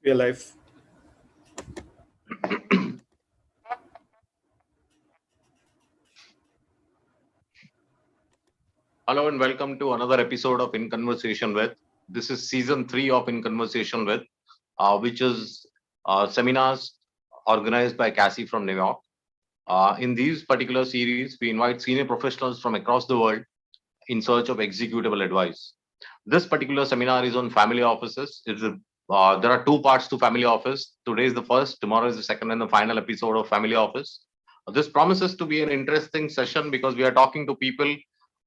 Real life. Hello and welcome to another episode of In Conversation With. This is season 3 of In Conversation With, which is seminars organized by CASI from New York. In these particular series, we invite senior professionals from across the world in search of executable advice. This particular seminar is on family offices. There are two parts to family office. Today is the first, tomorrow is the second and the final episode of family office. This promises to be an interesting session because we are talking to people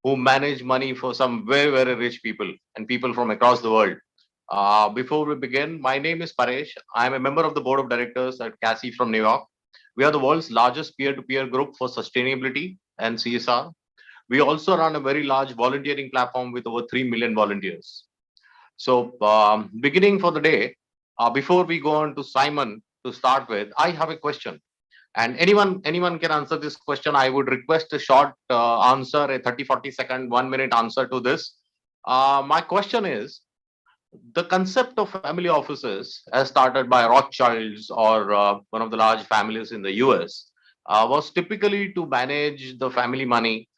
who manage money for some very, very rich people and people from across the world. Before we begin, my name is Paresh. I am a member of the board of directors at CASI from New York. We are the world's largest peer-to-peer group for sustainability and CSR. We also run a very large volunteering platform with over 3 million volunteers. So beginning for the day, before we go on to Simon to start with, I have a question. And anyone can answer this question. I would request a short answer, a 30-40 second, 1 minute answer to this. My question is, the concept of family offices, as started by Rothschilds or one of the large families in the US, was typically to manage the family money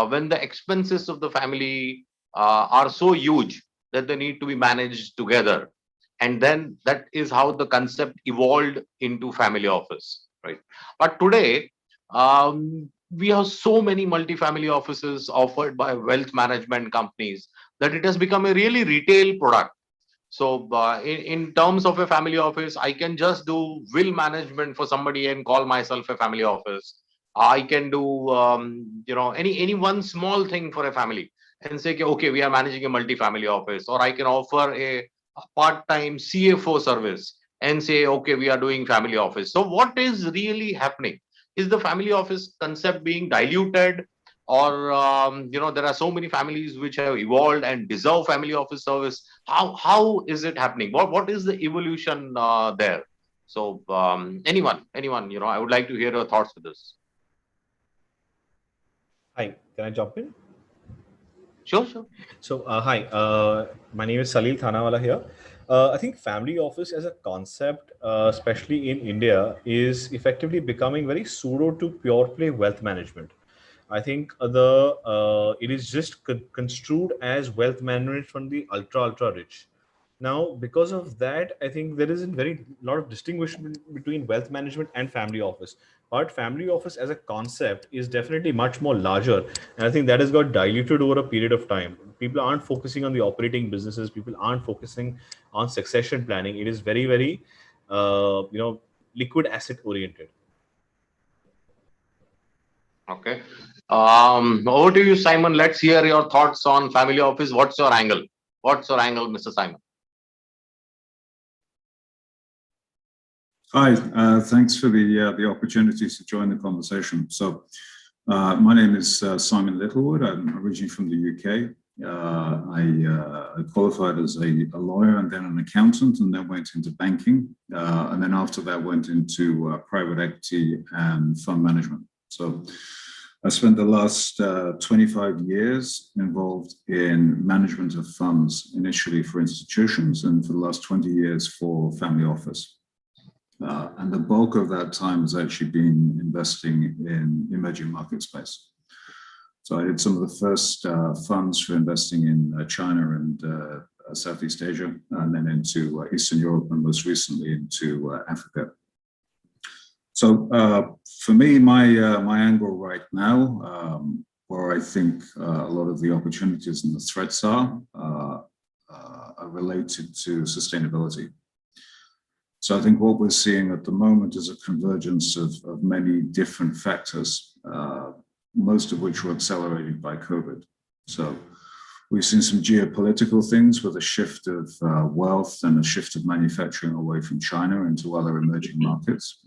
when the expenses of the family are so huge that they need to be managed together. And then that is how the concept evolved into family office, right? But today, we have so many multi-family offices offered by wealth management companies that it has become a really retail product. So in terms of a family office, I can just do will management for somebody and call myself a family office. I can do any one small thing for a family and say, okay, we are managing a multi-family office, or I can offer a part-time CFO service and say, okay, we are doing family office. So what is really happening? Is the family office concept being diluted? Or there are so many families which have evolved and deserve family office service. How is it happening? What is the evolution there? So anyone, I would like to hear your thoughts with this. Hi, can I jump in? Sure. So hi, my name is Salil Thanawala here. I think family office as a concept, especially in India, is effectively becoming very pseudo to pure play wealth management. I think it is just construed as wealth management from the ultra rich. Now, because of that, I think there is a very lot of distinguishment between wealth management and family office. But family office as a concept is definitely much more larger, and I think that has got diluted over a period of time. People aren't focusing on the operating businesses. People aren't focusing on succession planning. It is very, very, liquid asset oriented. Okay. Over to you, Simon. Let's hear your thoughts on family office. What's your angle? Mr. Simon? Hi, thanks for the opportunity to join the conversation. So my name is Simon Littlewood. I'm originally from the UK. I qualified as a lawyer and then an accountant, and then went into banking. And then after that went into private equity and fund management. So I spent the last 25 years involved in management of funds, initially for institutions, and for the last 20 years for family office. And the bulk of that time has actually been investing in emerging market space. So I did some of the first funds for investing in China and Southeast Asia, and then into Eastern Europe, and most recently into Africa. So for me, my angle right now, where I think a lot of the opportunities and the threats are related to sustainability. So I think what we're seeing at the moment is a convergence of many different factors, most of which were accelerated by COVID. So we've seen some geopolitical things with a shift of wealth and a shift of manufacturing away from China into other emerging markets.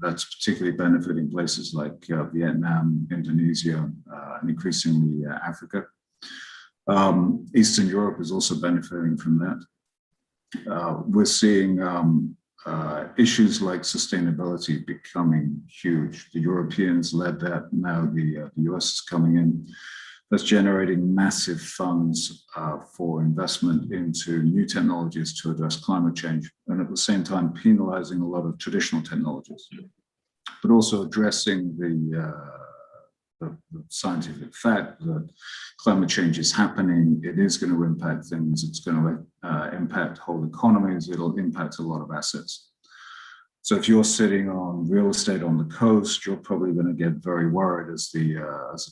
That's particularly benefiting places like Vietnam, Indonesia, and increasingly Africa. Eastern Europe is also benefiting from that. We're seeing issues like sustainability becoming huge. The Europeans led that. Now the US is coming in. that's generating massive funds for investment into new technologies to address climate change, and at the same time penalizing a lot of traditional technologies, but also addressing the scientific fact that climate change is happening. It is going to impact things. It's going to impact whole economies. It'll impact a lot of assets. So if you're sitting on real estate on the coast, you're probably going to get very worried as the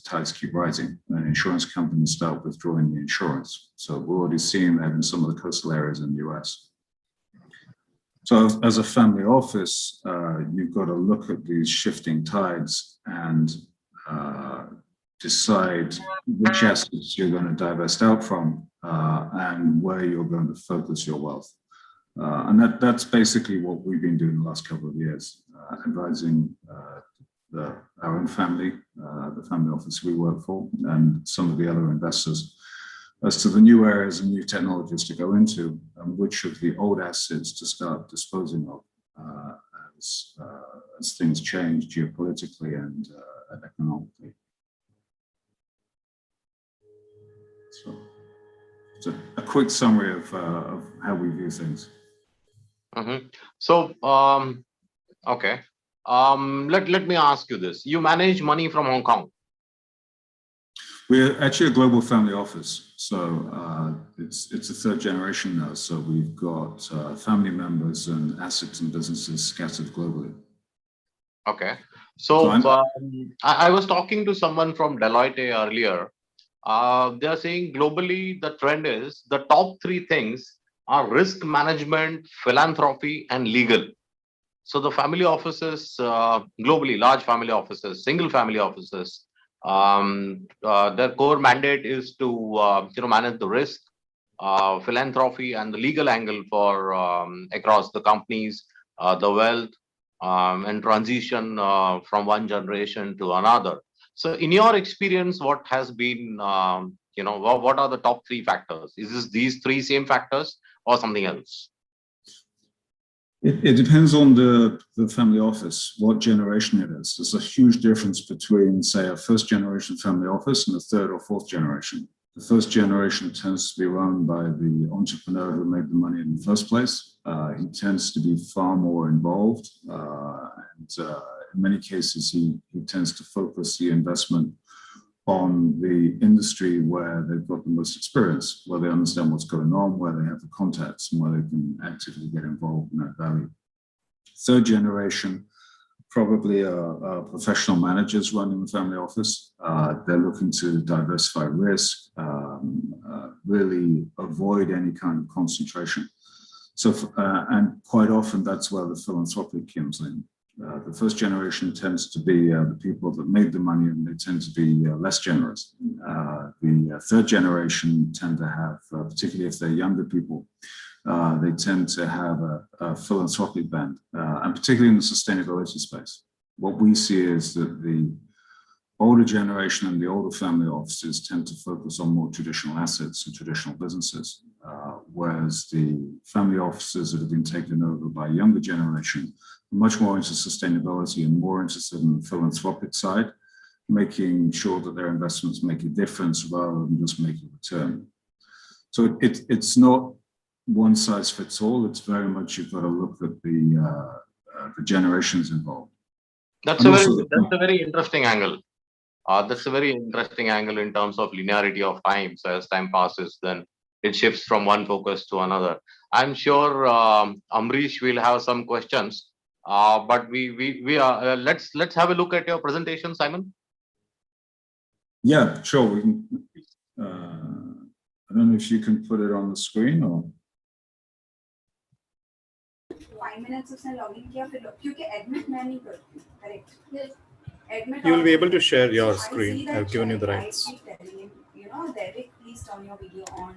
tides keep rising and insurance companies start withdrawing the insurance. So we're already seeing that in some of the coastal areas in the US. So as a family office, you've got to look at these shifting tides and decide which assets you're going to divest out from and where you're going to focus your wealth. And that's basically what we've been doing the last couple of years, advising our own family, the family office we work for, and some of the other investors as to the new areas and new technologies to go into and which of the old assets to start disposing of as things change geopolitically and economically. So it's a quick summary of how we view things. Mm-hmm. So, okay. Let me ask you this. You manage money from Hong Kong. We're actually a global family office. So it's a third generation now. So we've got family members and assets and businesses scattered globally. Okay. So I was talking to someone from Deloitte earlier. They are saying globally, the trend is the top three things are risk management, philanthropy, and legal. So the family offices globally, large family offices, single family offices, their core mandate is to manage the risk, philanthropy, and the legal angle for across the companies, the wealth, and transition from one generation to another. So in your experience, what has been, what are the top three factors? Is this these three same factors or something else? It depends on the family office, what generation it is. There's a huge difference between, say, a first generation family office and a third or fourth generation. The first generation tends to be run by the entrepreneur who made the money in the first place. He tends to be far more involved. And in many cases, he tends to focus the investment on the industry where they've got the most experience, where they understand what's going on, where they have the contacts, and where they can actively get involved in that value. Third generation, probably professional managers running the family office. They're looking to diversify risk, really avoid any kind of concentration. So, and quite often that's where the philanthropic comes in. The first generation tends to be the people that made the money, and they tend to be less generous. The third generation tend to have, particularly if they're younger people, they tend to have a philanthropic bent, and particularly in the sustainability space. What we see is that the older generation and the older family offices tend to focus on more traditional assets and traditional businesses, whereas the family offices that have been taken over by a younger generation are much more into sustainability and more interested in the philanthropic side, making sure that their investments make a difference rather than just make a return. So it's not one size fits all. It's very much you've got to look at the generations involved. That's a very interesting angle. That's a very interesting angle in terms of linearity of time. So as time passes, then it shifts from one focus to another. I'm sure Amrish will have some questions, but we are let's have a look at your presentation, Simon. Yeah, sure. We can. I don't know if you can put it on the screen or. 5 minutes उसने login किया फिर क्योंकि admit मैं नहीं करती correct You will be able to share your screen. I've given you the rights. You know, Derek, please turn your video on.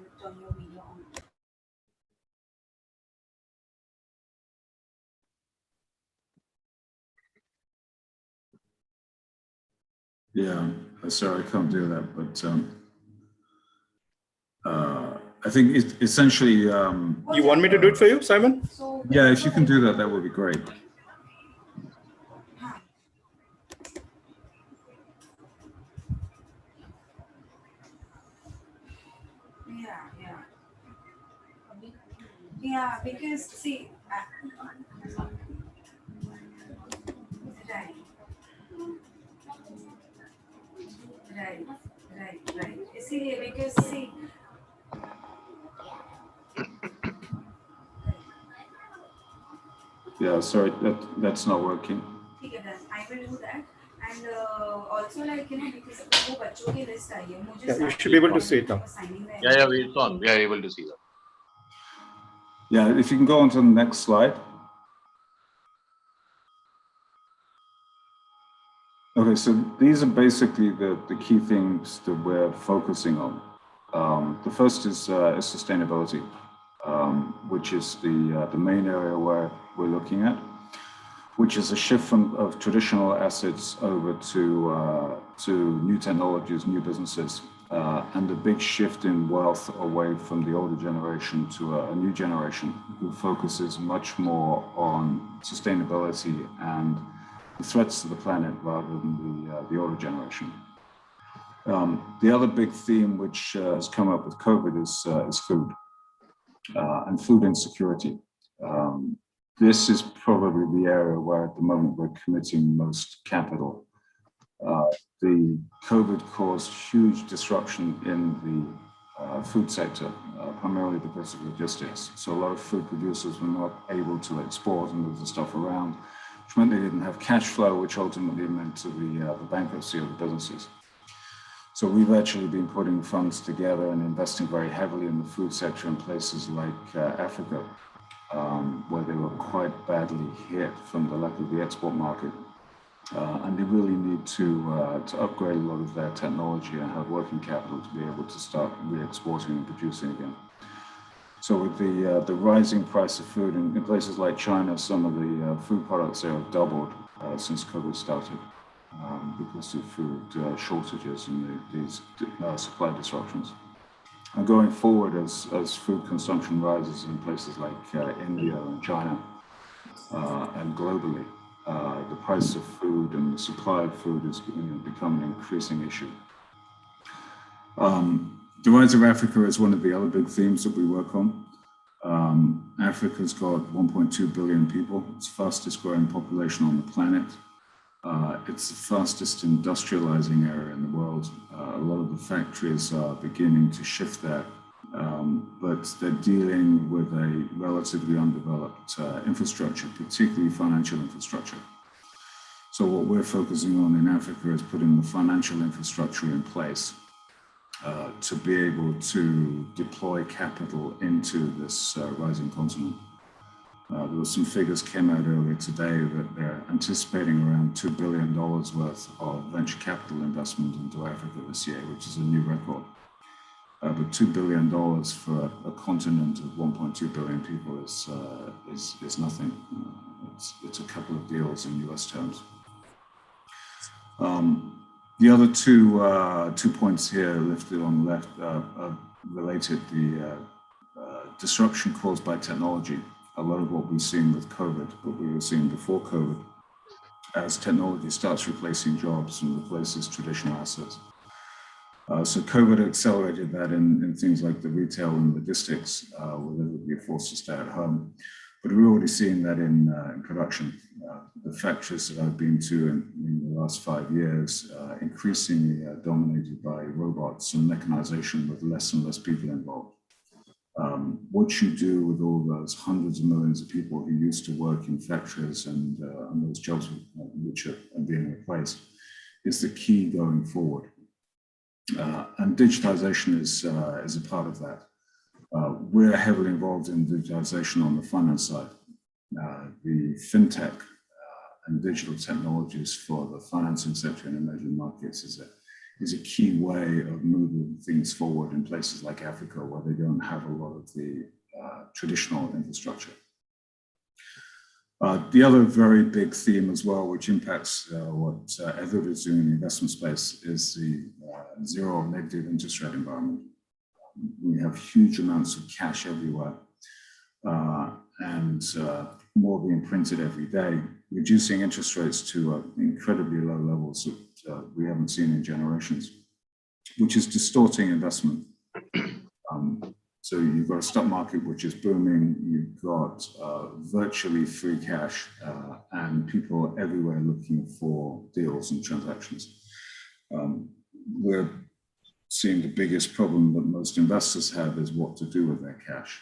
Yeah, sorry, I can't do that, but I think it's essentially. You want me to do it for you, Simon? Yeah, if you can do that, that would be great. Yeah, because see, right, right, right. See, because see, Yeah, sorry, that's not working. ठीक है, I will do that. And also like because वो बच्चों की list आई है, मुझे Yeah, you should be able to see it now. Yeah, it's on. We are able to see that. Yeah, if you can go on to the next slide. Okay, so these are basically the key things that we're focusing on. The first is sustainability, which is the main area where we're looking at, which is a shift of traditional assets over to new technologies, new businesses, and a big shift in wealth away from the older generation to a new generation who focuses much more on sustainability and the threats to the planet rather than the older generation. The other big theme which has come up with COVID is food and food insecurity. This is probably the area where at the moment we're committing most capital. The COVID caused huge disruption in the food sector, primarily because of logistics. So a lot of food producers were not able to export and move the stuff around, which meant they didn't have cash flow, which ultimately meant to the bankruptcy of the businesses. So we've actually been putting funds together and investing very heavily in the food sector in places like Africa, where they were quite badly hit from the lack of the export market. And they really need to upgrade a lot of their technology and have working capital to be able to start re-exporting and producing again. So with the rising price of food in places like China, some of the food products there have doubled since COVID started because of food shortages and these supply disruptions. And going forward, as food consumption rises in places like India and China and globally, the price of food and the supply of food is becoming an increasing issue. The rise of Africa is one of the other big themes that we work on. Africa's got 1.2 billion people. It's the fastest growing population on the planet. It's the fastest industrializing area in the world. A lot of the factories are beginning to shift there, but they're dealing with a relatively undeveloped infrastructure, particularly financial infrastructure. So what we're focusing on in Africa is putting the financial infrastructure in place to be able to deploy capital into this rising continent. There were some figures came out earlier today that they're anticipating around $2 billion worth of venture capital investment into Africa this year, which is a new record. But $2 billion for a continent of 1.2 billion people is nothing. It's a couple of deals in US terms. The other two points here listed on the left are related to the disruption caused by technology. A lot of what we've seen with COVID, what we were seeing before COVID, as technology starts replacing jobs and replaces traditional assets. So COVID accelerated that in things like the retail and logistics, where they would be forced to stay at home. But we're already seeing that in production. The factories that I've been to in the last 5 years, increasingly dominated by robots and mechanization with less and less people involved. What you do with all those hundreds of millions of people who used to work in factories and those jobs which are being replaced is the key going forward. And digitization is a part of that. We're heavily involved in digitization on the finance side. The fintech and digital technologies for the financing sector in emerging markets is a key way of moving things forward in places like Africa, where they don't have a lot of the traditional infrastructure. The other very big theme as well, which impacts what everybody's doing in the investment space, is the zero or negative interest rate environment. We have huge amounts of cash everywhere and more being printed every day, reducing interest rates to incredibly low levels that we haven't seen in generations, which is distorting investment. So you've got a stock market which is booming, you've got virtually free cash, and people everywhere looking for deals and transactions. We're seeing the biggest problem that most investors have is what to do with their cash,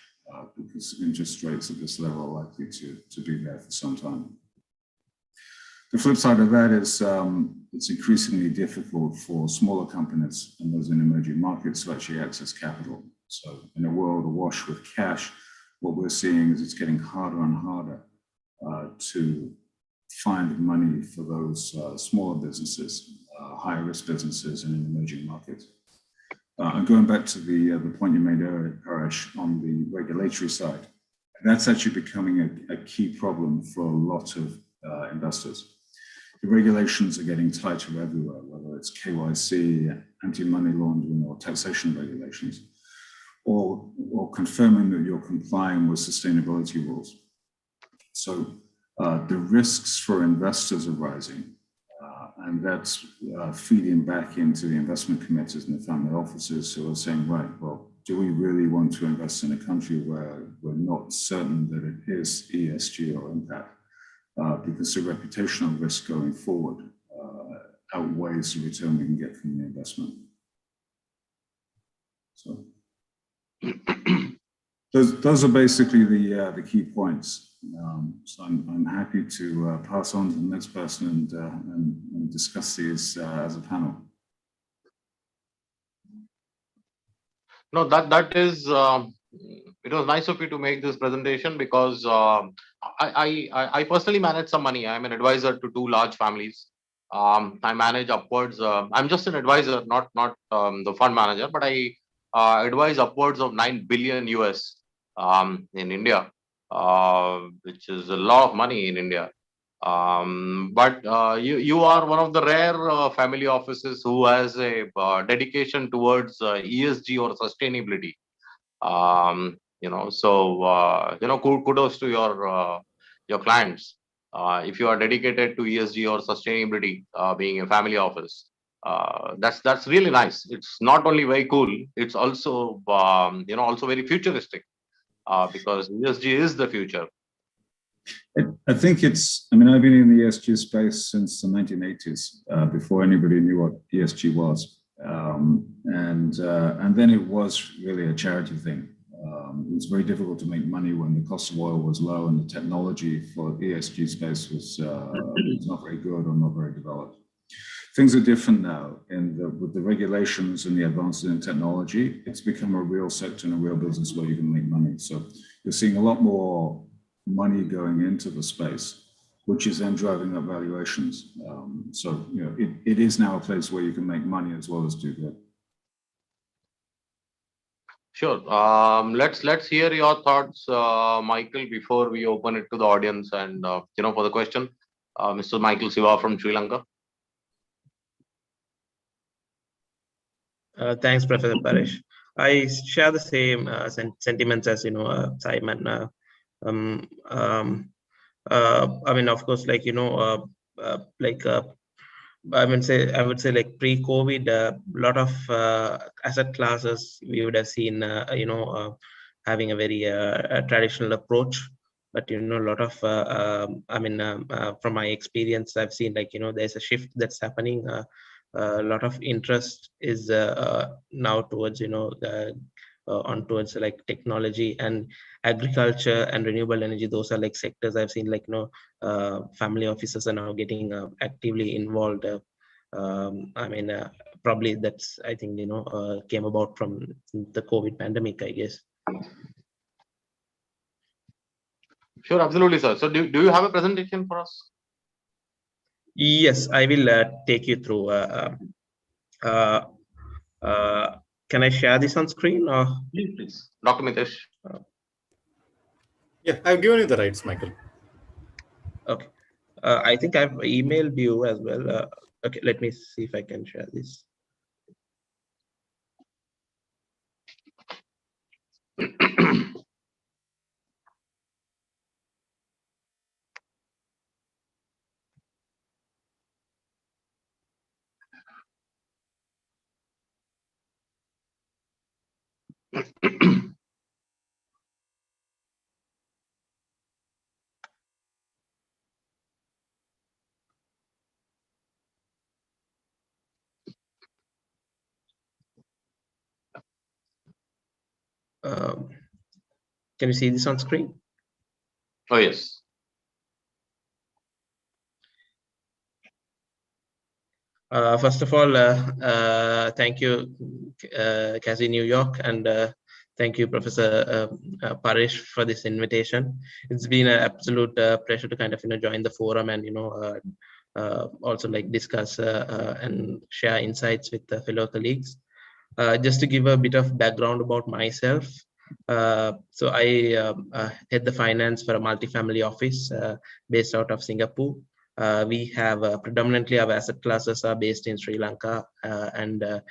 because interest rates at this level are likely to be there for some time. The flip side of that is it's increasingly difficult for smaller companies and those in emerging markets to actually access capital. So in a world awash with cash, what we're seeing is it's getting harder and harder to find money for those smaller businesses, higher risk businesses in emerging markets. And going back to the point you made earlier, Paresh, on the regulatory side, that's actually becoming a key problem for a lot of investors. The regulations are getting tighter everywhere, whether it's KYC, anti-money laundering, or taxation regulations, or confirming that you're complying with sustainability rules. So the risks for investors are rising, and that's feeding back into the investment committees and the family offices who are saying, right, well, do we really want to invest in a country where we're not certain that it is ESG or impact? Because the reputational risk going forward outweighs the return we can get from the investment. So those are basically the key points. So I'm happy to pass on to the next person and discuss these as a panel. No, that is. It was nice of you to make this presentation because I personally manage some money. I'm an advisor to two large families. I manage upwards. I'm just an advisor, not the fund manager, but I advise upwards of 9 billion US in India, which is a lot of money in India. But you are one of the rare family offices who has a dedication towards ESG or sustainability. So kudos to your clients. If you are dedicated to ESG or sustainability, being a family office, that's really nice. It's not only very cool, it's also also very futuristic, because ESG is the future. I think I mean, I've been in the ESG space since the 1980s, before anybody knew what ESG was. And then it was really a charity thing. It was very difficult to make money when the cost of oil was low and the technology for ESG space was not very good or not very developed. Things are different now, with the regulations and the advances in technology. It's become a real sector and a real business where you can make money. So you're seeing a lot more money going into the space, which is then driving up valuations. So it is now a place where you can make money as well as do good. Sure. Let's hear your thoughts, Michael, before we open it to the audience and for the question. Mr. Michael Siva from Sri Lanka. Thanks, Professor Paresh. I share the same sentiments as Simon. I mean, of course, I would say like pre-COVID, a lot of asset classes we would have seen, having a very traditional approach. But a lot of, from my experience, I've seen there's a shift that's happening. A lot of interest is now towards towards like technology and agriculture and renewable energy. Those are like sectors I've seen family offices are now getting actively involved. Probably that's, I think, came about from the COVID pandemic, I guess. Sure, absolutely, sir. So do you have a presentation for us? Yes, I will take you through. Can I share this on screen? Or? Please, Dr. Mitesh. Yeah, I've given you the rights, Michael. Okay. I think I've emailed you as well. Okay, let me see if I can share this. Can you see this on screen? Oh, yes. First of all, thank you, CASI New York, and thank you, Professor Paresh, for this invitation. It's been an absolute pleasure to kind of join the forum and also like discuss and share insights with the fellow colleagues. Just to give a bit of background about myself, so I head the finance for a multifamily office based out of Singapore. We have predominantly our asset classes are based in Sri Lanka, and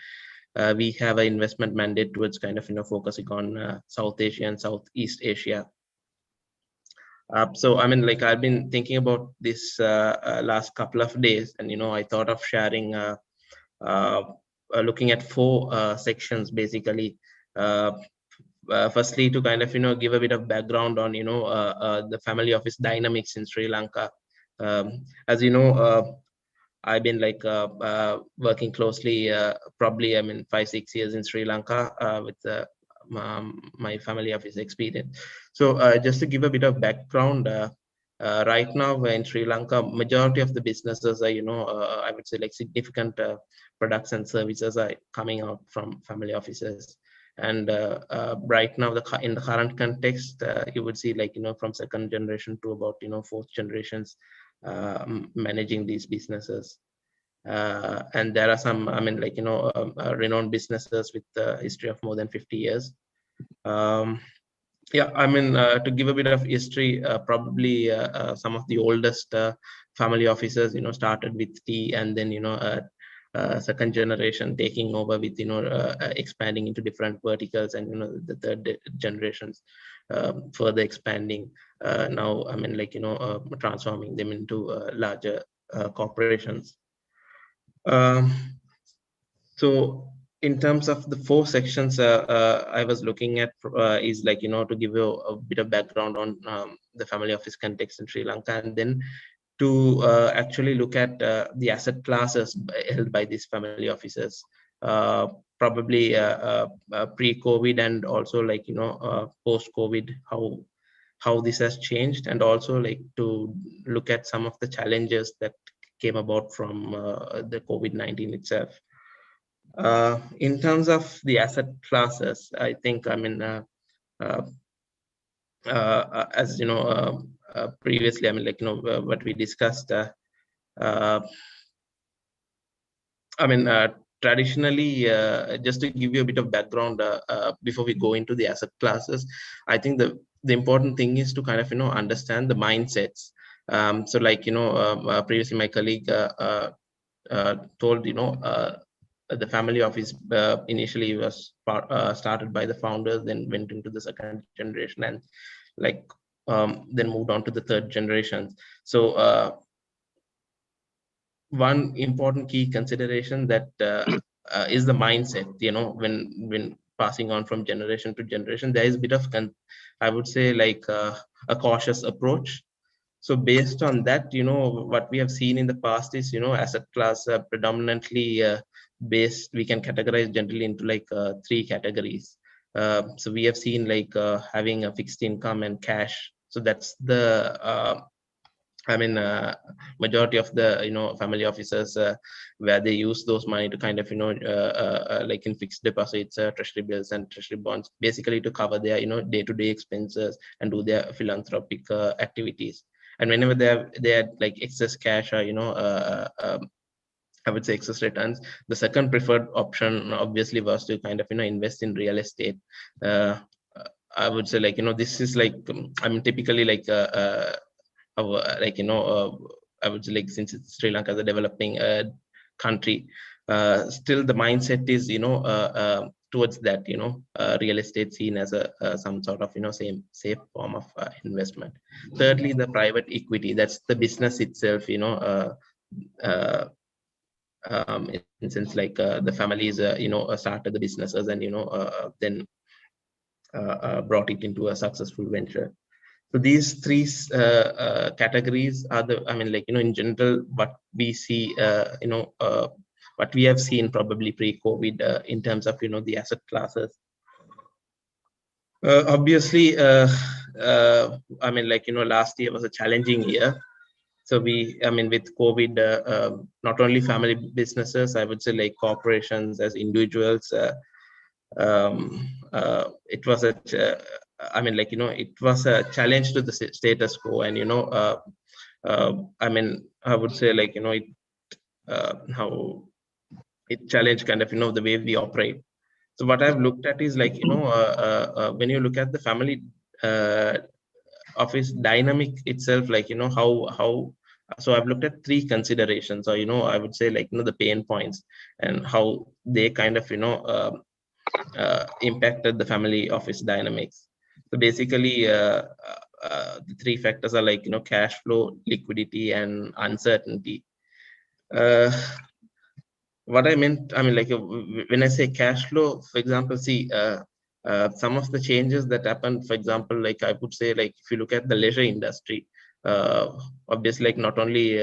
we have an investment mandate towards kind of focusing on South Asia and Southeast Asia. So I mean, like I've been thinking about this last couple of days, and I thought of sharing, looking at four sections basically. Firstly, to kind of give a bit of background on the family office dynamics in Sri Lanka. As you know, I've been like working closely, probably I mean 5-6 years in Sri Lanka with my family office experience. So just to give a bit of background, right now in Sri Lanka, majority of the businesses are I would say like significant products and services are coming out from family offices. And right now, in the current context, you would see like from second generation to about fourth generations managing these businesses. And there are some, I mean, like renowned businesses with a history of more than 50 years. Yeah, I mean, to give a bit of history, probably some of the oldest family offices, started with tea, and then second generation taking over with expanding into different verticals, and the third generations further expanding. Now, I mean, like transforming them into larger corporations. So in terms of the four sections I was looking at is like to give you a bit of background on the family office context in Sri Lanka, and then to actually look at the asset classes held by these family offices, probably pre-COVID, and also like post-COVID, how this has changed, and also like to look at some of the challenges that came about from the COVID-19 itself. In terms of the asset classes, I think, I mean, as previously, I mean, like what we discussed, I mean, traditionally, just to give you a bit of background before we go into the asset classes, I think the important thing is to kind of understand the mindsets. So like previously my colleague told the family office initially was started by the founders, then went into the second generation, and like then moved on to the third generation. So one important key consideration that is the mindset, when passing on from generation to generation, there is a bit of I would say like a cautious approach. So based on that, what we have seen in the past is, asset class predominantly based, we can categorize generally into like three categories. So we have seen like having a fixed income and cash. So that's the I mean, majority of the family offices where they use those money to kind of like in fixed deposits, treasury bills and treasury bonds, basically to cover their day-to-day expenses and do their philanthropic activities. And whenever they had like excess cash or I would say excess returns, the second preferred option obviously was to kind of invest in real estate. I would say like this is like I mean typically like like I would say like since Sri Lanka is a developing country, still the mindset is towards that real estate seen as a some sort of same safe form of investment. Thirdly, the private equity, that's the business itself, in sense like the families started the businesses, and then brought it into a successful venture. So these three categories are the, in general, what we see, what we have seen probably pre-COVID in terms of, the asset classes. Obviously, last year was a challenging year. So with COVID, not only family businesses, I would say like corporations as individuals, it was it was a challenge to the status quo, and I would say how it challenged kind of the way we operate. So what I've looked at is when you look at the family office dynamic itself, how. So I've looked at three considerations, or I would say the pain points and how they kind of impacted the family office dynamics. So basically, the three factors are cash flow, liquidity, and uncertainty. What I meant, when I say cash flow, for example, see, some of the changes that happened, for example, I would say, if you look at the leisure industry, obviously, not only,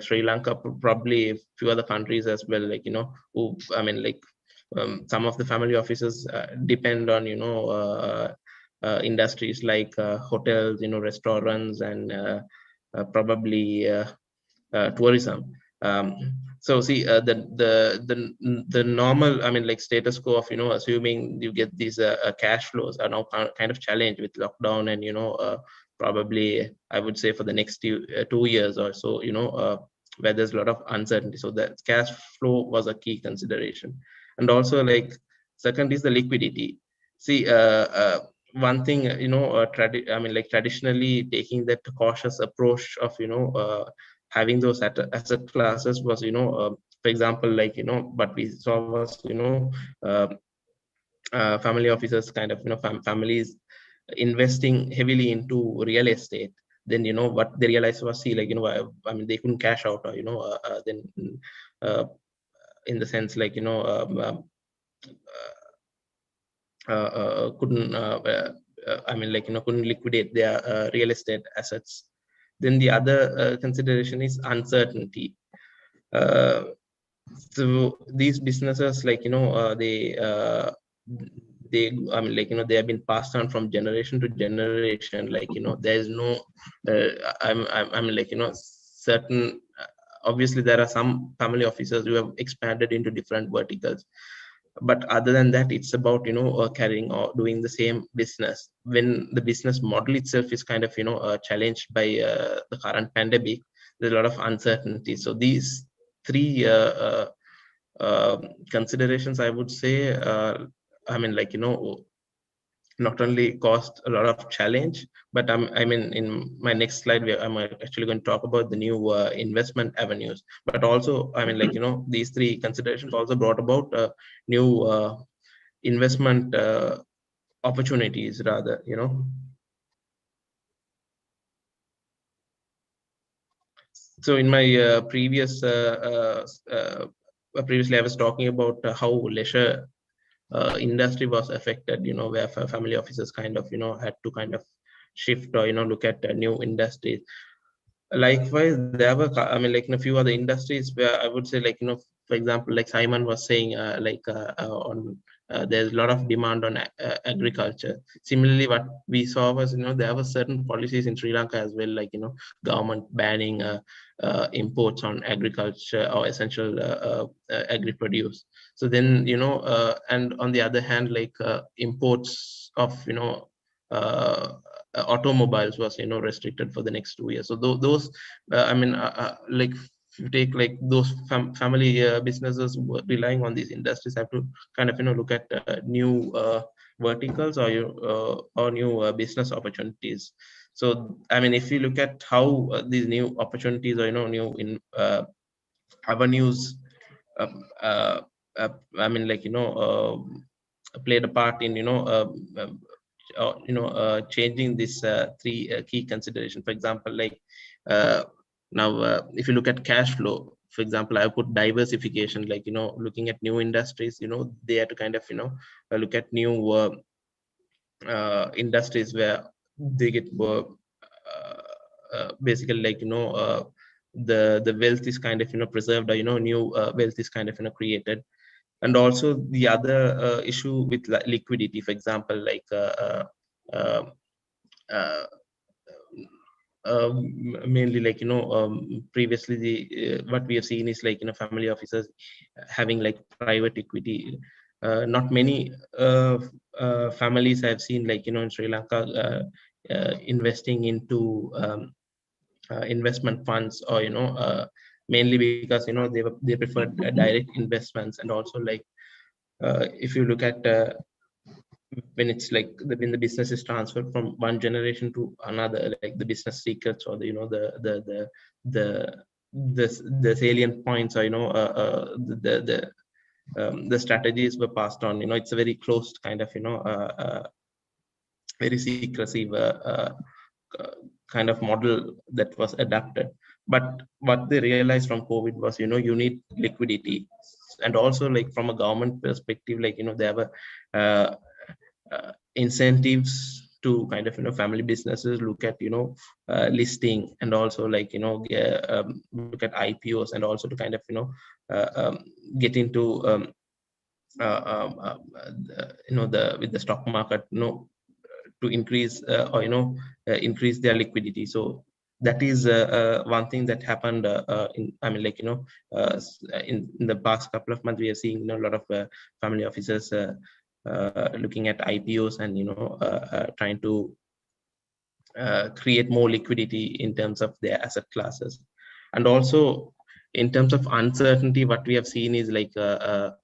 Sri Lanka, probably a few other countries as well, who, some of the family offices depend on, industries like hotels, restaurants, and probably tourism. So see, the normal, status quo of assuming you get these cash flows are now kind of challenged with lockdown, and probably I would say for the next 2 years or so, where there's a lot of uncertainty. So that cash flow was a key consideration, and also second is the liquidity. See, one thing, traditionally taking that cautious approach of having those asset classes was, for example, what we saw was, family officers kind of, families investing heavily into real estate. Then, what they realized was, see, they couldn't cash out, or, then in the sense, couldn't, couldn't liquidate their real estate assets. Then the other consideration is uncertainty. So these businesses, they they have been passed on from generation to generation. There's no, certain. Obviously, there are some family officers who have expanded into different verticals, but other than that, it's about carrying or doing the same business. When the business model itself is kind of challenged by the current pandemic, there's a lot of uncertainty. So these three considerations, I would say, not only caused a lot of challenge, but in my next slide, I'm actually going to talk about the new investment avenues. But also, these three considerations also brought about new investment opportunities, rather, So in my previously, I was talking about how leisure industry was affected, where family offices kind of, had to kind of shift or, look at new industries. Likewise, there were, in a few other industries where I would say, for example, like Simon was saying, there's a lot of demand on agriculture. Similarly, what we saw was, there were certain policies in Sri Lanka as well, government banning imports on agriculture or essential agri-produce. So then, and on the other hand, imports of, automobiles was restricted for the next 2 years. So those if you take those family businesses relying on these industries have to kind of look at new verticals or new business opportunities. So if you look at how these new opportunities or new in avenues played a part in changing these three key considerations. For example, now if you look at cash flow, for example, I put diversification, like, looking at new industries, they have to kind of, look at new industries where they get basically, like, the wealth is kind of, preserved, or, new wealth is kind of, created. And also the other issue with liquidity, for example, like uh, uh, mainly, like, previously the what we have seen is, like, family offices having like private equity. Not many families I've seen, like, in Sri Lanka, investing into investment funds, or, mainly because, they prefer direct investments. And also, like, if you look at when it's like when the business is transferred from one generation to another, like the business secrets, or the, the the salient points, or, the strategies were passed on. It's a very closed kind of, very secretive kind of model that was adapted. But what they realized from COVID was, you need liquidity. And also, like, from a government perspective, like, they have a incentives to kind of, family businesses look at, listing, and also, like, look at IPOs, and also to kind of, get into the with the stock market, to increase, or, increase their liquidity. So that is one thing that happened in, I mean, like, in the past couple of months, we are seeing, a lot of family offices looking at IPOs, and, trying to create more liquidity in terms of their asset classes. And also, in terms of uncertainty, what we have seen is, like, the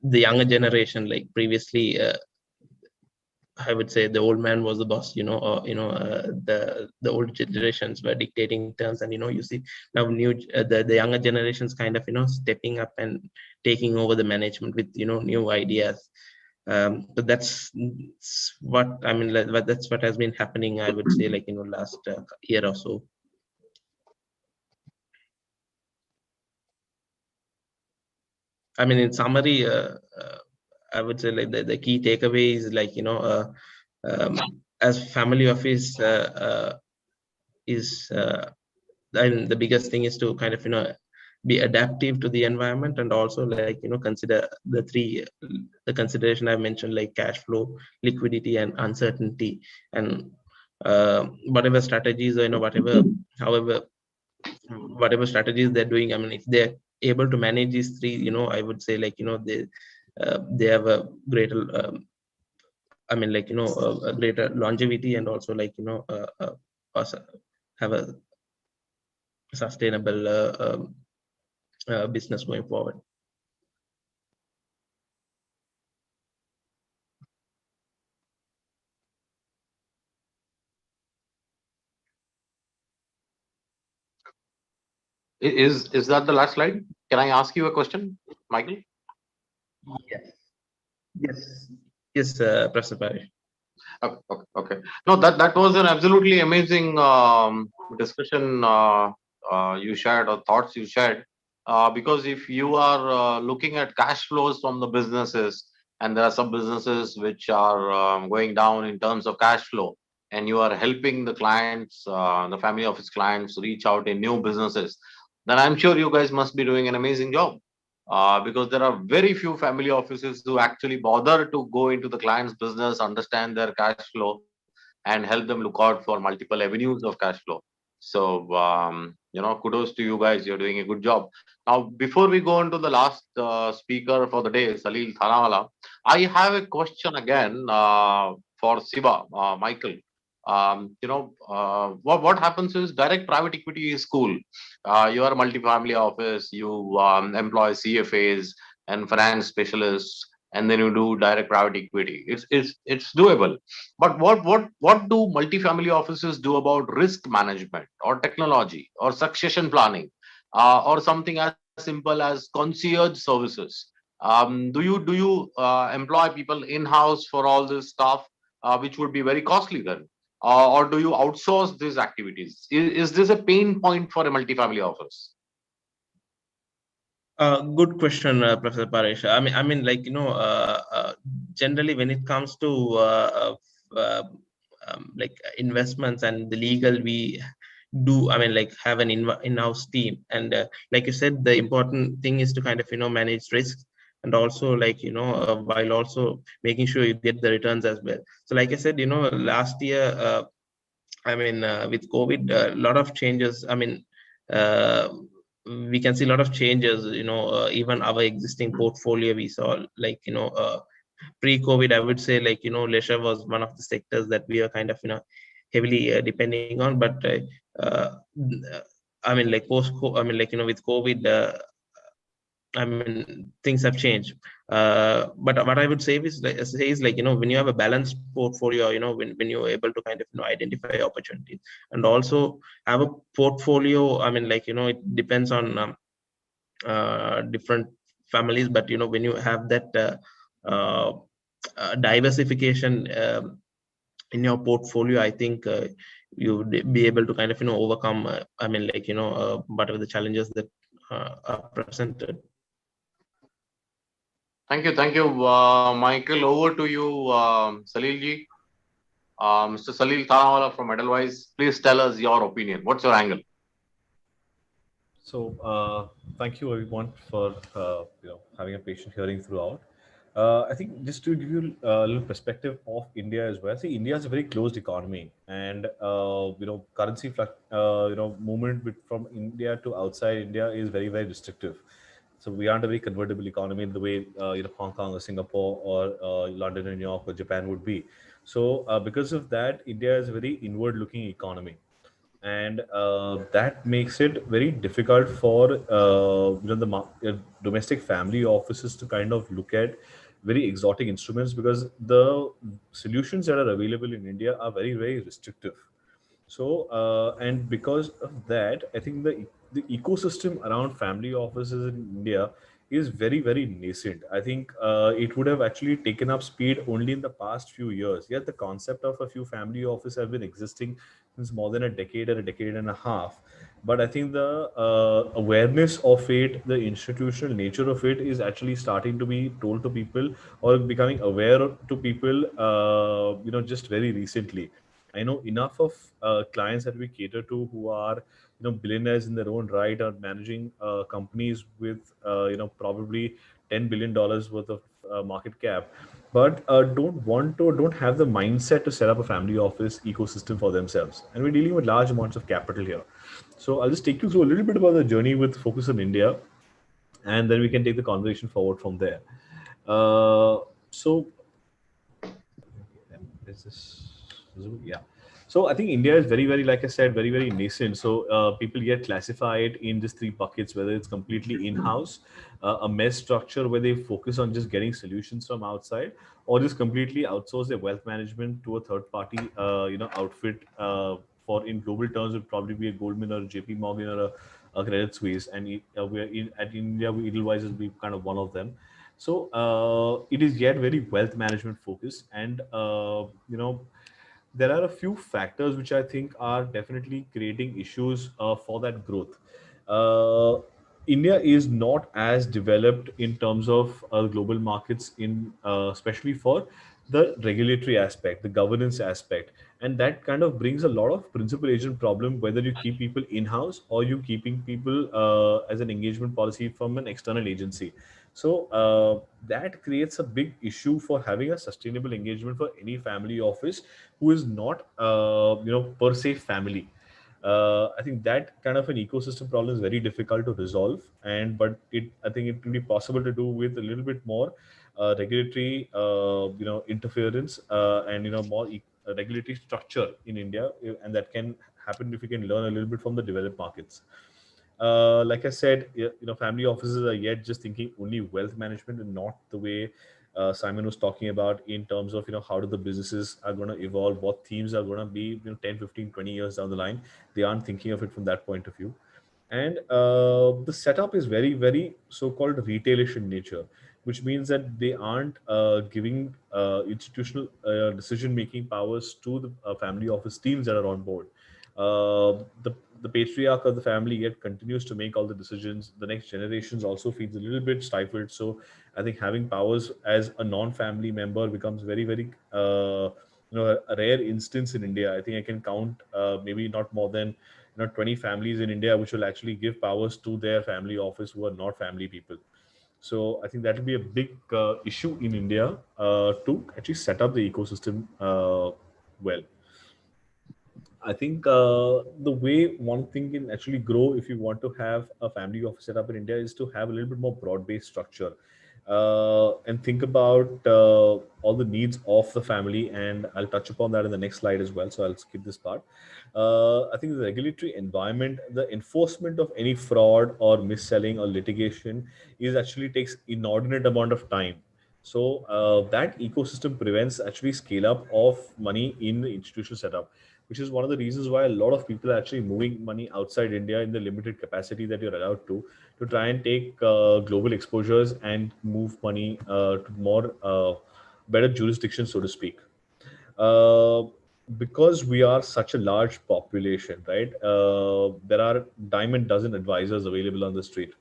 younger generation, like previously, I would say the old man was the boss, or, the old generations were dictating terms. And, you see now the younger generations kind of, stepping up and taking over the management with, new ideas. But that's what I mean. That's what has been happening, I would say, like, last year or so. I mean, in summary, I would say, like, the key takeaway is, like, as family office is, and the biggest thing is to kind of, be adaptive to the environment, and also, like, consider the consideration I mentioned, like cash flow, liquidity, and uncertainty. And whatever strategies, or, whatever strategies they're doing, I mean, if they're able to manage these three, I would say, like, they have a greater I mean, like, a greater longevity, and also, like, have a sustainable business going forward. Is that the last slide? Can I ask you a question, Michael? Yes. Yes. Yes, Professor Parish. Okay. No, that was an absolutely amazing discussion you shared, or thoughts you shared. Because if you are looking at cash flows from the businesses, and there are some businesses which are going down in terms of cash flow, and you are helping the clients, the family office clients, reach out in new businesses, then I'm sure you guys must be doing an amazing job. Because there are very few family offices who actually bother to go into the client's business, understand their cash flow, and help them look out for multiple avenues of cash flow. So, kudos to you guys. You're doing a good job. Now, before we go into the last speaker for the day, Salil Thanawala, I have a question again for Siva, Michael. What happens is direct private equity is cool. You are a multifamily office, you employ CFAs and finance specialists, and then you do direct private equity. It's doable. But what do multifamily offices do about risk management, or technology, or succession planning, or something as simple as concierge services? Do you employ people in house for all this stuff, which would be very costly then? Or do you outsource these activities? Is this a pain point for a multifamily office? Good question, Professor Paresh. I mean, like generally when it comes to uh, like investments and the legal, we do. I mean, like have an in-house team, and like you said, the important thing is to kind of manage risks, and also like while also making sure you get the returns as well. So, like I said, last year. I mean, with COVID, a lot of changes. I mean, uh, we can see a lot of changes. Even our existing portfolio, we saw like pre-COVID. I would say like leisure was one of the sectors that we are kind of heavily depending on. But I mean, like post. I mean, like with COVID. I mean, things have changed. But what I would say is like when you have a balanced portfolio, when you're able to kind of identify opportunities, and also have a portfolio. I mean, like it depends on different families, but when you have that diversification in your portfolio, I think you would be able to kind of overcome. I mean, like whatever the challenges that are presented. Thank you, Michael. Over to you, Salil ji. Mr. Salil Thanawala from Edelweiss, please tell us your opinion. What's your angle? So, thank you everyone for having a patient hearing throughout. I think just to give you a little perspective of India as well. See, India is a very closed economy, and currency movement from India to outside India is very very restrictive. So we aren't a very convertible economy in the way Hong Kong or Singapore or London and New York or Japan would be. So because of that, India is a very inward-looking economy, and that makes it very difficult for domestic family offices to kind of look at very exotic instruments, because the solutions that are available in India are very very restrictive. So, and because of that, I think the ecosystem around family offices in India is very, very nascent. I think it would have actually taken up speed only in the past few years. Yet the concept of a few family office have been existing since more than a decade or a decade and a half. But I think the awareness of it, the institutional nature of it, is actually starting to be told to people or becoming aware to people, just very recently. I know enough of clients that we cater to who are, billionaires in their own right, are managing companies with, probably $10 billion worth of market cap, but don't have the mindset to set up a family office ecosystem for themselves. And we're dealing with large amounts of capital here. So I'll just take you through a little bit about the journey with focus on India, and then we can take the conversation forward from there. So is this visible? Yeah. So I think India is very, very, like I said, very, very nascent. So people get classified in just three buckets, whether it's completely in-house, a mesh structure where they focus on just getting solutions from outside, or just completely outsource their wealth management to a third-party, outfit. For in global terms, it would probably be a Goldman or a JP Morgan or a Credit Suisse, and at India, Edelweiss is we kind of one of them. So it is yet very wealth management focused, and there are a few factors which I think are definitely creating issues for that growth. Uh, India is not as developed in terms of global markets, in especially for the regulatory aspect, the governance aspect, and that kind of brings a lot of principal agent problem, whether you keep people in house or you keeping people as an engagement policy from an external agency. So that creates a big issue for having a sustainable engagement for any family office who is not, per se family. I think that kind of an ecosystem problem is very difficult to resolve, and but I think it can be possible to do with a little bit more regulatory, interference, and more regulatory structure in India, and that can happen if you can learn a little bit from the developed markets. Like I said, family offices are yet just thinking only wealth management and not the way Simon was talking about in terms of how do the businesses are going to evolve, what themes are going to be 10, 15, 20 years down the line. They aren't thinking of it from that point of view. And the setup is very very so-called retailish in nature, which means that they aren't giving institutional decision making powers to the family office teams that are on board. The the patriarch of the family yet continues to make all the decisions. The next generations also feels a little bit stifled. So I think having powers as a non-family member becomes very, very, a rare instance in India. I think I can count maybe not more than 20 families in India which will actually give powers to their family office who are not family people. So I think that will be a big issue in India to actually set up the ecosystem well. I think the way one thing can actually grow if you want to have a family office set up in India is to have a little bit more broad-based structure and think about all the needs of the family. And I'll touch upon that in the next slide as well. So I'll skip this part. I think the regulatory environment, the enforcement of any fraud or mis-selling or litigation is actually takes inordinate amount of time. So that ecosystem prevents actually scale up of money in the institutional setup, which is one of the reasons why a lot of people are actually moving money outside India in the limited capacity that you're allowed to try and take global exposures and move money to more better jurisdictions, so to speak. Uh, because we are such a large population, right? There are dime a dozen advisors available on the street,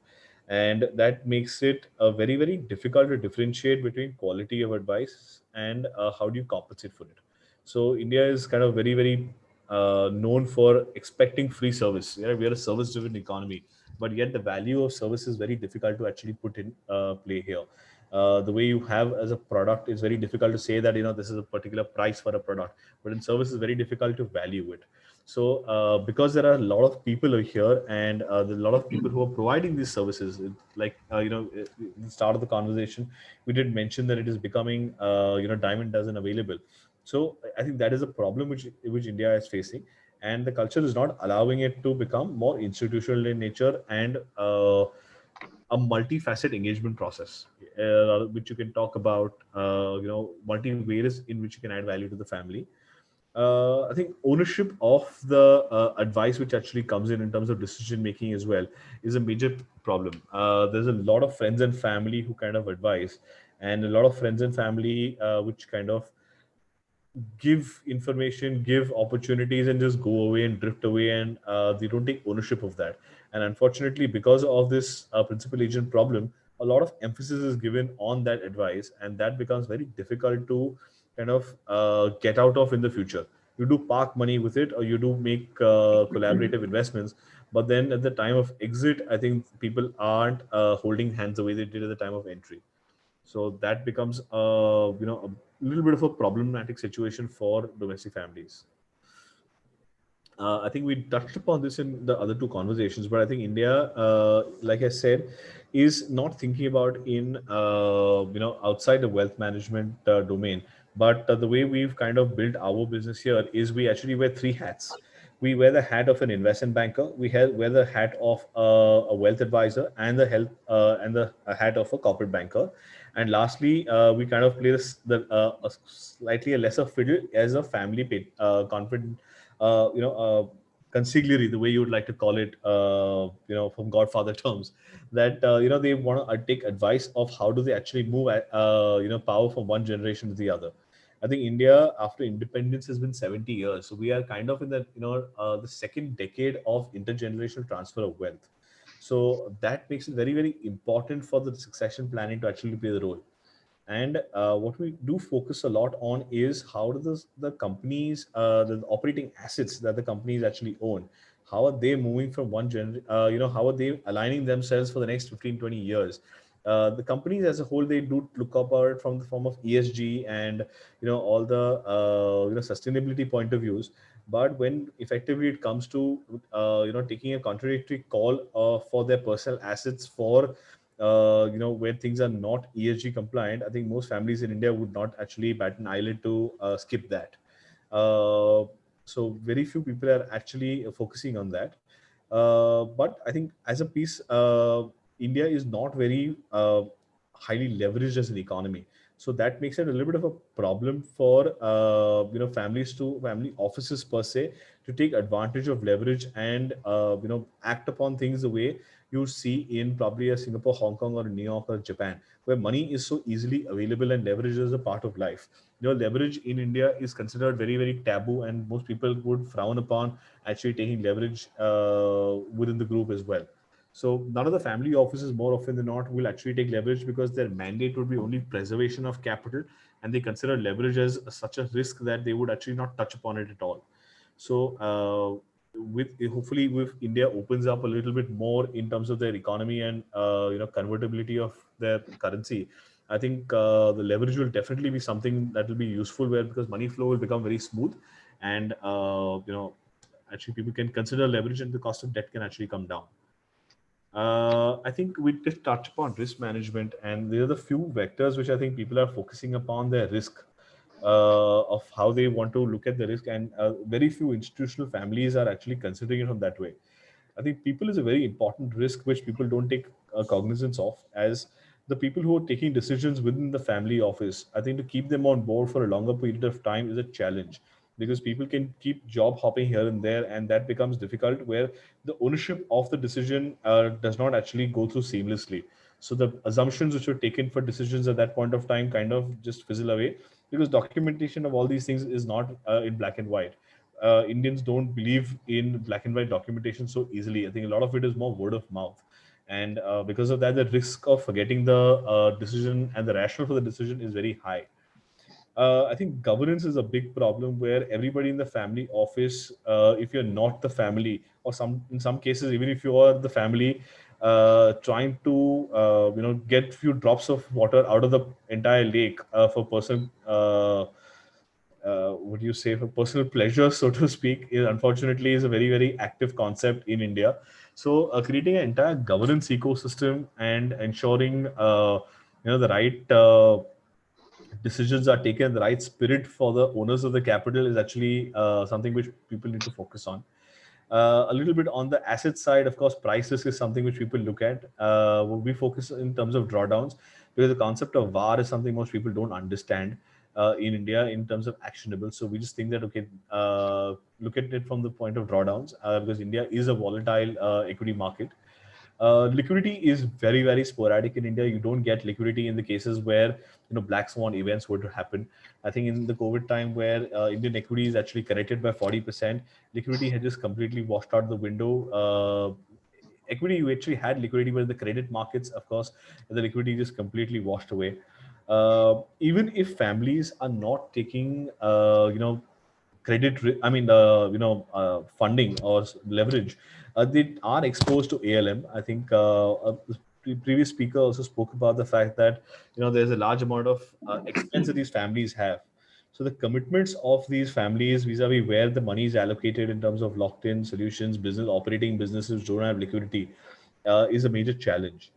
and that makes it very, very difficult to differentiate between quality of advice and how do you compensate for it. So India is kind of very, very known for expecting free service. Yeah, we are a service-driven economy, but yet the value of service is very difficult to actually put in play here. The way you have as a product is very difficult to say that this is a particular price for a product, but in service is very difficult to value it. So because there are a lot of people over here, and there are a lot of people who are providing these services, like at the start of the conversation we did mention that it is becoming diamond dozen available. So I think that is a problem which India is facing, and the culture is not allowing it to become more institutional in nature and a multifaceted engagement process, which you can talk about, multi ways in which you can add value to the family. I think ownership of the advice which actually comes in terms of decision making as well is a major problem. There's a lot of friends and family who kind of advise, and a lot of friends and family which kind of give information, give opportunities, and just go away and drift away, and they don't take ownership of that. And unfortunately, because of this principal agent problem, a lot of emphasis is given on that advice, and that becomes very difficult to kind of get out of in the future. You do park money with it, or you do make collaborative investments, but then at the time of exit, I think people aren't holding hands the way they did at the time of entry. So that becomes a little bit of a problematic situation for domestic families. I think we touched upon this in the other two conversations, but I think India, like I said, is not thinking about in outside the wealth management domain. But the way we've kind of built our business here is we actually wear three hats. We wear the hat of an investment banker. Wear the hat of a wealth advisor, and the health and the hat of a corporate banker. And lastly, we kind of play a slightly a lesser fiddle as a family confident consigliere, the way you would like to call it, from Godfather terms, that they want to take advice of how do they actually move power from one generation to the other. I think India after independence has been 70 years, so we are kind of in the second decade of intergenerational transfer of wealth. So that makes it very, very important for the succession planning to actually play the role. And what we do focus a lot on is how do the companies, the operating assets that the companies actually own, how are they moving from how are they aligning themselves for the next 15, 20 years. The companies as a whole, they do look up at it from the form of ESG and all the sustainability point of views. But when effectively it comes to taking a contradictory call for their personal assets for where things are not ESG compliant, I think most families in India would not actually bat an eyelid to skip that. Uh, so very few people are actually focusing on that. But I think as a piece, India is not very highly leveraged as an economy. So that makes it a little bit of a problem for family offices per se to take advantage of leverage and act upon things the way you see in probably a Singapore, Hong Kong, or New York or Japan, where money is so easily available and leverage is a part of life. Leverage in India is considered very, very taboo, and most people would frown upon actually taking leverage within the group as well. So none of the family offices, more often than not, will actually take leverage because their mandate would be only preservation of capital, and they consider leverage as such a risk that they would actually not touch upon it at all. So with hopefully with India opens up a little bit more in terms of their economy and convertibility of their currency, I think the leverage will definitely be something that will be useful, where because money flow will become very smooth, and actually people can consider leverage and the cost of debt can actually come down. I think we just touch upon risk management, and there are the few vectors which I think people are focusing upon their risk, of how they want to look at the risk, and very few institutional families are actually considering it from that way. I think people is a very important risk which people don't take cognizance of, as the people who are taking decisions within the family office. I think to keep them on board for a longer period of time is a challenge, because people can keep job hopping here and there, and that becomes difficult where the ownership of the decision does not actually go through seamlessly. So the assumptions which were taken for decisions at that point of time kind of just fizzle away, because documentation of all these things is not in black and white. Indians don't believe in black and white documentation so easily. I think a lot of it is more word of mouth, and because of that, the risk of forgetting the decision and the rationale for the decision is very high. I think governance is a big problem, where everybody in the family office, if you're not the family, or in some cases, even if you are the family, trying to get few drops of water out of the entire lake for personal, would you say, for personal pleasure, so to speak, is unfortunately is a very, very active concept in India. So creating an entire governance ecosystem and ensuring the right decisions are taken, the right spirit for the owners of the capital is actually something which people need to focus on. A little bit on the asset side, of course, price risk is something which people look at. We focus in terms of drawdowns, because the concept of VAR is something most people don't understand in India in terms of actionable. So we just think that, okay, look at it from the point of drawdowns, because India is a volatile equity market. Liquidity is very, very sporadic in India. You don't get liquidity in the cases where black swan events were to happen. I think in the COVID time, where Indian equity is actually corrected by 40%, liquidity had just completely washed out the window. Equity, you actually had liquidity, but the credit markets, of course, the liquidity just completely washed away. Even if families are not taking funding or leverage, they are exposed to ALM. I think the previous speaker also spoke about the fact that there's a large amount of expense that these families have. So the commitments of these families vis-a-vis where the money is allocated in terms of locked-in solutions, business operating businesses don't have liquidity, is a major challenge.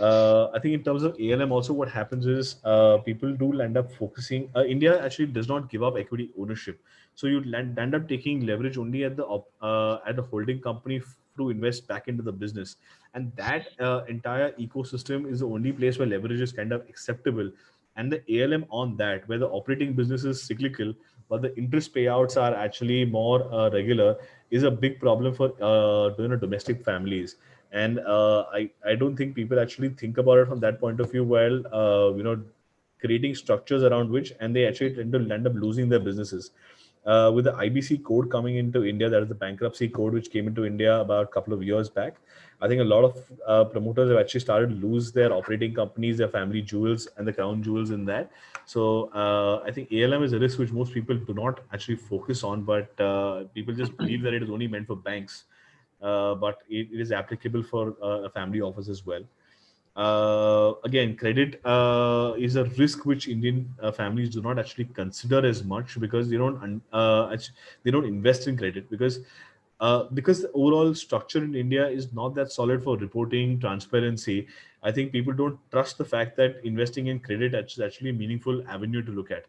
I think in terms of ALM, also what happens is people do end up focusing. India actually does not give up equity ownership, so you end up taking leverage only at the holding company to invest back into the business, and that entire ecosystem is the only place where leverage is kind of acceptable. And the ALM on that, where the operating business is cyclical, but the interest payouts are actually more regular, is a big problem for domestic families. And I don't think people actually think about it from that point of view, while creating structures around which, and they actually tend to end up losing their businesses. With the IBC code coming into India, that is the bankruptcy code which came into India about a couple of years back. I think a lot of promoters have actually started to lose their operating companies, their family jewels, and the crown jewels in that. So I think ALM is a risk which most people do not actually focus on, but people just believe that it is only meant for banks. But it is applicable for a family office as well. Again, credit is a risk which Indian families do not actually consider as much, because they don't invest in credit, because the overall structure in India is not that solid for reporting transparency. I think people don't trust the fact that investing in credit is actually a meaningful avenue to look at,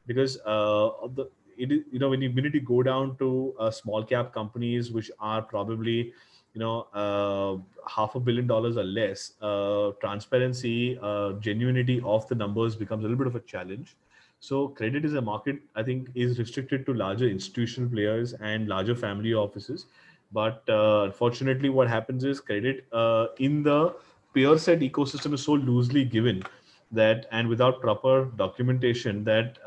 because of the it is, when you go down to small cap companies which are probably $500 million or less, transparency, genuinity of the numbers becomes a little bit of a challenge. So credit is a market, I think, is restricted to larger institutional players and larger family offices. But unfortunately, what happens is credit in the peer set ecosystem is so loosely given that, and without proper documentation, that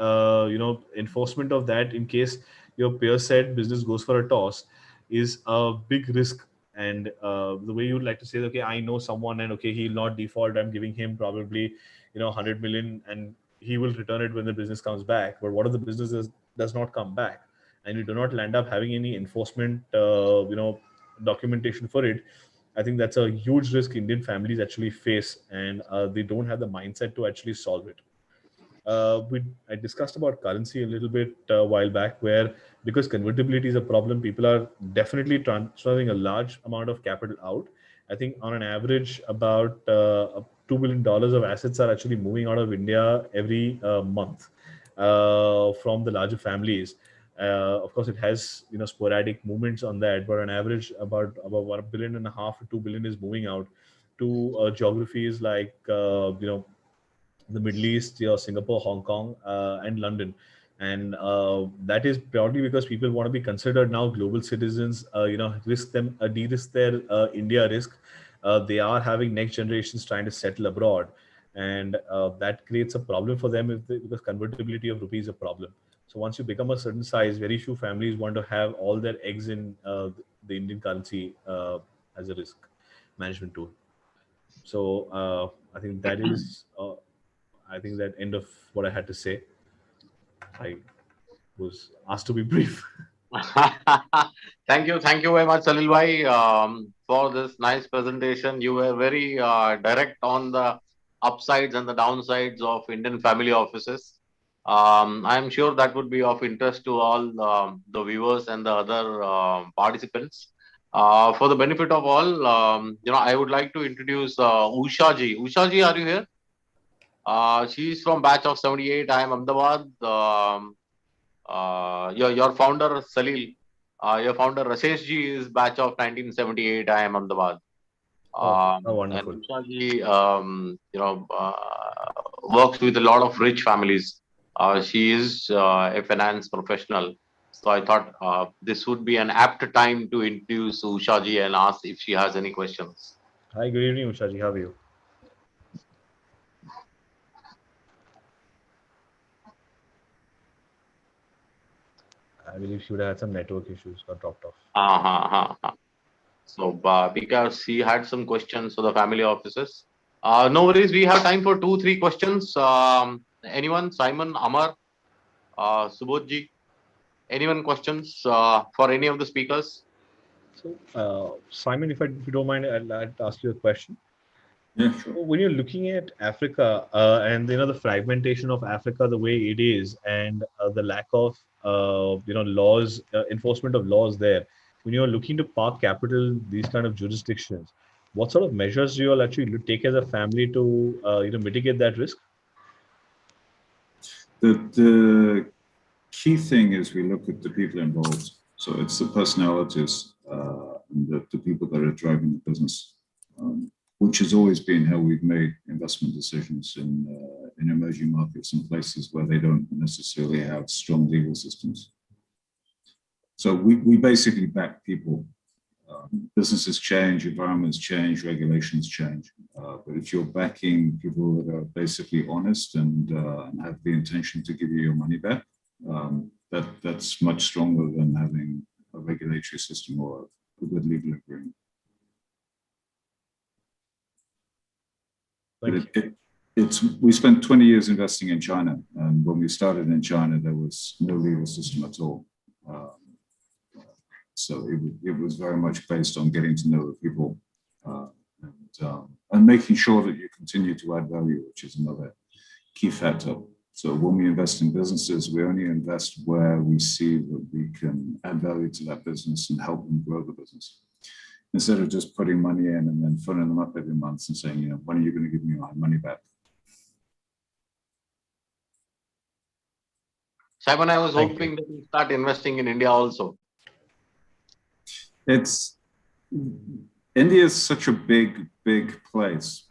enforcement of that in case your peer set business goes for a toss is a big risk. And the way you would like to say, okay, I know someone, and okay, he'll not default. I'm giving him probably 100 million, and he will return it when the business comes back. But what if the business does not come back, and you do not land up having any enforcement documentation for it? I think that's a huge risk Indian families actually face, and they don't have the mindset to actually solve it. I discussed about currency a little bit a while back, where because convertibility is a problem, people are definitely transferring a large amount of capital out. I think on an average, about $2 billion of assets are actually moving out of India every month from the larger families. Of course, it has sporadic movements on that, but on average, about 1.5 billion to 2 billion is moving out to geographies like the Middle East, Singapore, Hong Kong, and London. And that is purely because people want to be considered now global citizens. De-risk their India risk. They are having next generations trying to settle abroad, and that creates a problem for them because convertibility of rupee is a problem. So once you become a certain size, very few families want to have all their eggs in the Indian currency as a risk management tool. So I think that is. I think that end of what I had to say. I was asked to be brief. Thank you very much, Salil bhai, for this nice presentation. You were very direct on the upsides and the downsides of Indian family offices. I am sure that would be of interest to all the viewers and the other participants. For the benefit of all, I would like to introduce Usha ji. Usha ji, are you here? She's from batch of 78. I am Ahmedabad. Your founder Salil, your founder Rasesh ji is batch of 1978. I am Ahmedabad. How And wonderful. Usha ji, works with a lot of rich families. She is a finance professional. So I thought this would be an apt time to introduce Usha ji and ask if she has any questions. Hi, good evening, Ushaji. How are you? I believe she would have had some network issues, got dropped off. So because he had some questions for the family offices. No worries, we have time for 2-3 questions. Anyone? Simon, Amar, Subodhji? Anyone questions for any of the speakers? So, Simon, if you don't mind, I'd like to ask you a question. Yeah, sure. When you're looking at Africa and the fragmentation of Africa, the way it is, and the lack of laws, enforcement of laws there, when you're looking to park capital, these kind of jurisdictions, what sort of measures do you all actually take as a family to mitigate that risk? The key thing is we look at the people involved. So it's the personalities and the people that are driving the business, which has always been how we've made investment decisions in emerging markets and places where they don't necessarily have strong legal systems. So we basically back people. Businesses change, environments change, regulations change. But if you're backing people that are basically honest and have the intention to give you your money back, that's much stronger than having a regulatory system or a good legal agreement. We spent 20 years investing in China, and when we started in China, there was no legal system at all. So it was very much based on getting to know the people and making sure that you continue to add value, which is another key factor. So when we invest in businesses, we only invest where we see that we can add value to that business and help them grow the business, instead of just putting money in and then phoning them up every month and saying, when are you going to give me my money back? Simon, I was hoping that you start investing in India also. India is such a big place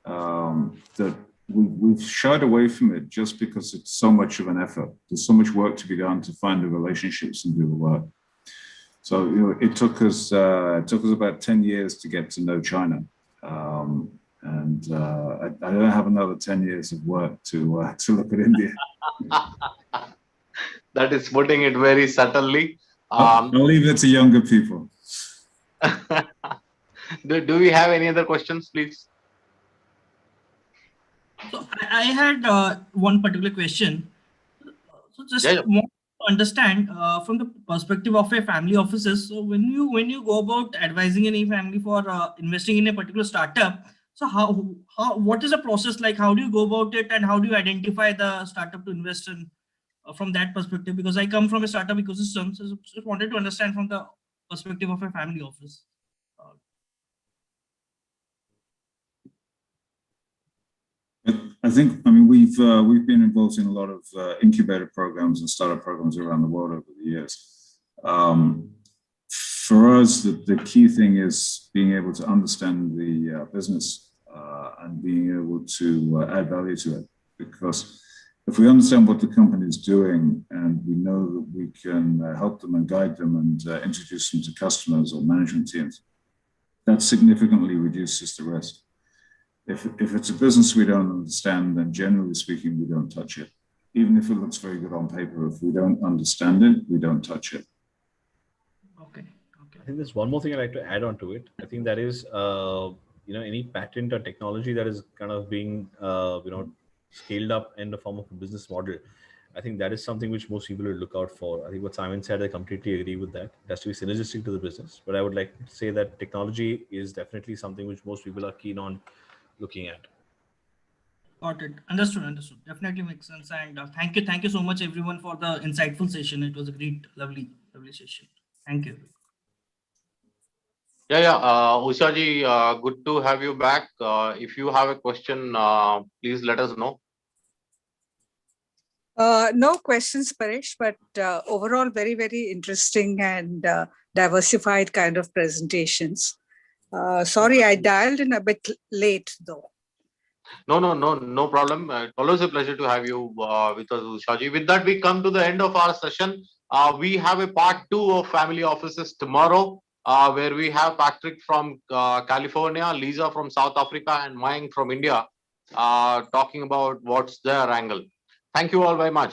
that we've shied away from it just because it's so much of an effort. There's so much work to be done to find the relationships and do the work. So it took us about 10 years to get to know China, and I don't have another 10 years of work to look at India. That is putting it very subtly. I'll leave it to younger people. Do we have any other questions, please? So I had one particular question. So just Yeah. want to understand from the perspective of a family offices. So when you go about advising any family for investing in a particular startup, so how what is the process like? How do you go about it, and how do you identify the startup to invest in from that perspective? Because I come from a startup ecosystem, so just wanted to understand from the perspective of a family office. I mean, we've been involved in a lot of incubator programs and startup programs around the world over the years. For us, the key thing is being able to understand the business and being able to add value to it. Because if we understand what the company is doing and we know that we can help them and guide them and introduce them to customers or management teams, that significantly reduces the risk. If it's a business we don't understand, then generally speaking, we don't touch it. Even if it looks very good on paper, if we don't understand it, we don't touch it. Okay. I think there's one more thing I'd like to add on to it. I think that is, any patent or technology that is kind of being, scaled up in the form of a business model. I think that is something which most people will look out for. I think what Simon said, I completely agree with that. It has to be synergistic to the business. But I would like to say that technology is definitely something which most people are keen on looking at. Got it. Understood. Definitely makes sense. And thank you so much, everyone, for the insightful session. It was a great, lovely session. Thank you. Yeah. Ushaji, good to have you back. If you have a question, please let us know. No questions, Paresh, but overall very, very interesting and diversified kind of presentations. Sorry, I dialed in a bit late though. No problem. It's always a pleasure to have you with us, Ushaji. With that, we come to the end of our session. We have a part 2 of family offices tomorrow, where we have Patrick from California, Lisa from South Africa, and Mayank from India, talking about what's their angle. Thank you all very much.